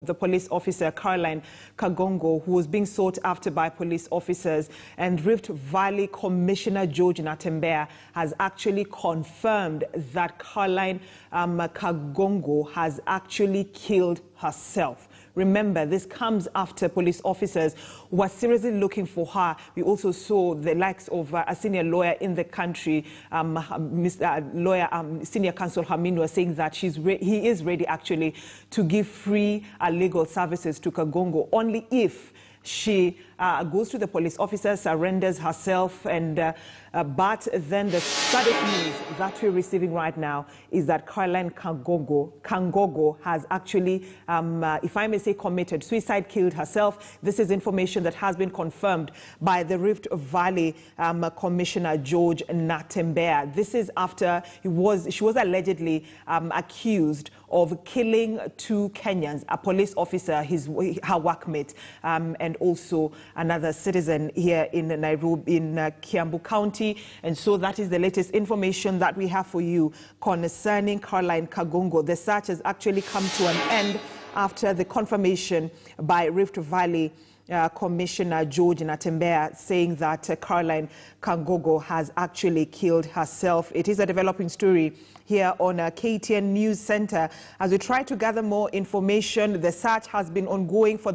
the police officer Caroline Kagongo, who was being sought after by police officers, and Rift Valley Commissioner George Natembeya has actually confirmed that Caroline Kagongo has actually killed herself. Remember, this comes after police officers were seriously looking for her. We also saw the likes of a senior lawyer in the country, Senior Counsel Haminu, saying that he is ready actually to give free legal services to Kagongo only if she goes to the police officer, surrenders herself, and but then the saddest news that we're receiving right now is that Caroline Kagongo has actually, if I may say, committed suicide, killed herself. This is information that has been confirmed by the Rift Valley Commissioner George Natembeya. This is after she was allegedly accused of killing two Kenyans, a police officer, her workmate, and also another citizen here in Nairobi, in Kiambu County. And so that is the latest information that we have for you concerning Caroline Kagongo. The search has actually come to an end after the confirmation by Rift Valley Commissioner George Natembeya saying that Caroline Kagongo has actually killed herself. It is a developing story here on KTN News Center. As we try to gather more information, the search has been ongoing for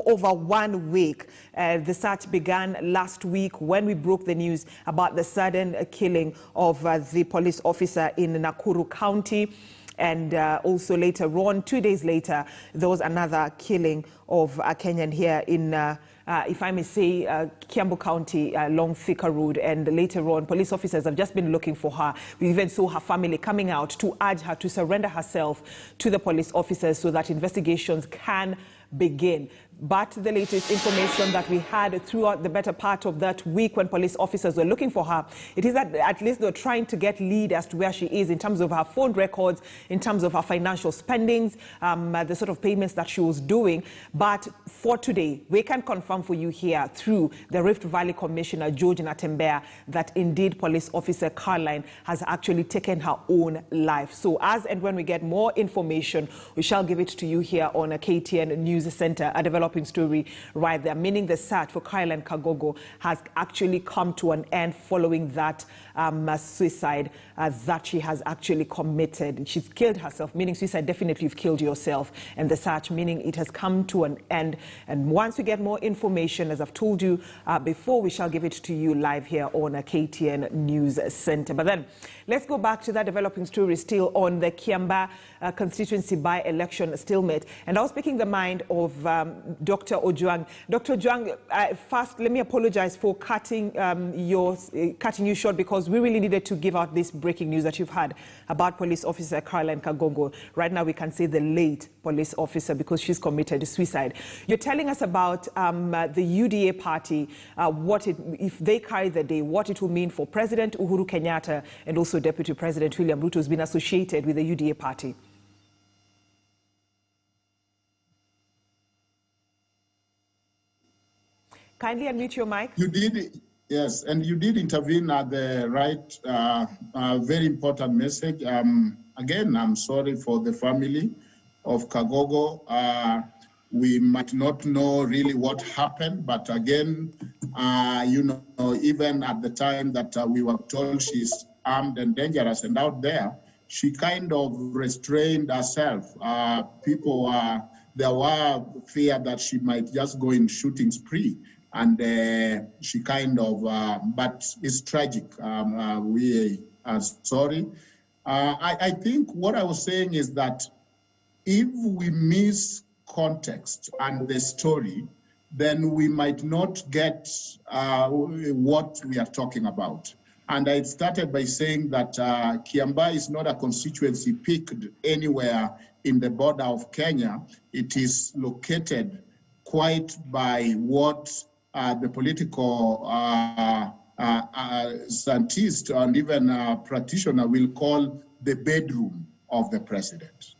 over 1 week. The search began last week when we broke the news about the sudden killing of the police officer in Nakuru County. And also later on, 2 days later, there was another killing of a Kenyan here in, if I may say, Kiambu County, along Thika Road. And later on, police officers have just been looking for her. We even saw her family coming out to urge her to surrender herself to the police officers so that investigations can begin. But the latest information that we had throughout the better part of that week when police officers were looking for her, it is that at least they're trying to get lead as to where she is in terms of her phone records, in terms of her financial spendings, the sort of payments that she was doing. But for today, we can confirm for you here through the Rift Valley Commissioner George Natembeya that indeed police officer Caroline has actually taken her own life. So as and when we get more information, we shall give it to you here on a KTN News Center, a developing story right there, meaning the search for Caroline Kagongo has actually come to an end following that suicide that she has actually committed. She's killed herself, meaning suicide, definitely you've killed yourself, and the search, meaning it has come to an end. And once we get more information, as I've told you before, we shall give it to you live here on a KTN News Center. But then let's go back to that developing story still on the Kiambaa constituency by-election stalemate. And I was speaking the mind of Dr. Ojwang. Dr. Ojwang, first, let me apologize for cutting you short, because we really needed to give out this breaking news that you've had about police officer Caroline Kagongo. Right now, we can say the late police officer, because she's committed suicide. You're telling us about the UDA party, if they carry the day, what it will mean for President Uhuru Kenyatta and also Deputy President William Ruto, who's been associated with the UDA party. Kindly unmute your mic. You did, yes, and you did intervene at the right, very important message. Again, I'm sorry for the family of Kagongo. We might not know really what happened, but again, you know, even at the time that we were told she's armed and dangerous and out there, she kind of restrained herself. There were fear that she might just go in shooting spree. And she kind of, but it's tragic. We are sorry. I think what I was saying is that if we miss context and the story, then we might not get what we are talking about. And I started by saying that Kiambaa is not a constituency picked anywhere in the border of Kenya. It is located quite by what the political scientist and even practitioner will call the bedroom of the president.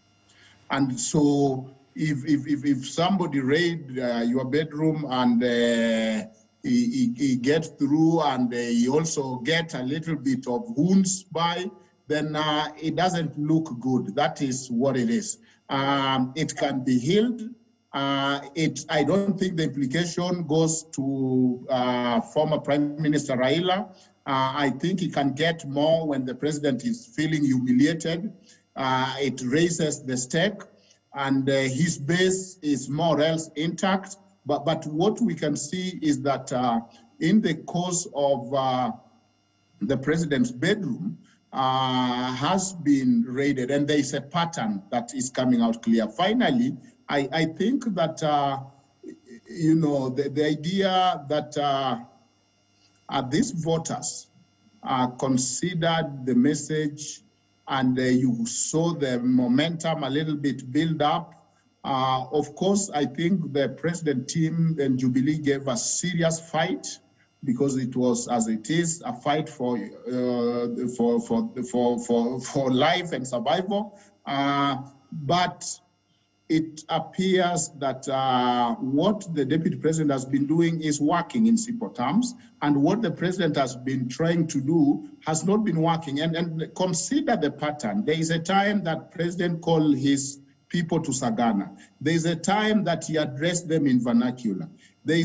And so if somebody raid your bedroom and he gets through and he also get a little bit of wounds by, then it doesn't look good. That is what it is. it can be healed. I don't think the implication goes to former Prime Minister Raila. I think he can get more when the president is feeling humiliated. It raises the stake, and his base is more or else intact. But what we can see is that in the course of the president's bedroom has been raided, and there is a pattern that is coming out clear. Finally, I think that, the idea that these voters considered the message and you saw the momentum a little bit build up. Of course, I think the president team and Jubilee gave a serious fight, because it was, as it is, a fight for life and survival. But it appears that what the deputy president has been doing is working in simple terms, and what the president has been trying to do has not been working. And consider the pattern. There is a time that president called his people to Sagana. There is a time that he addressed them in vernacular. There is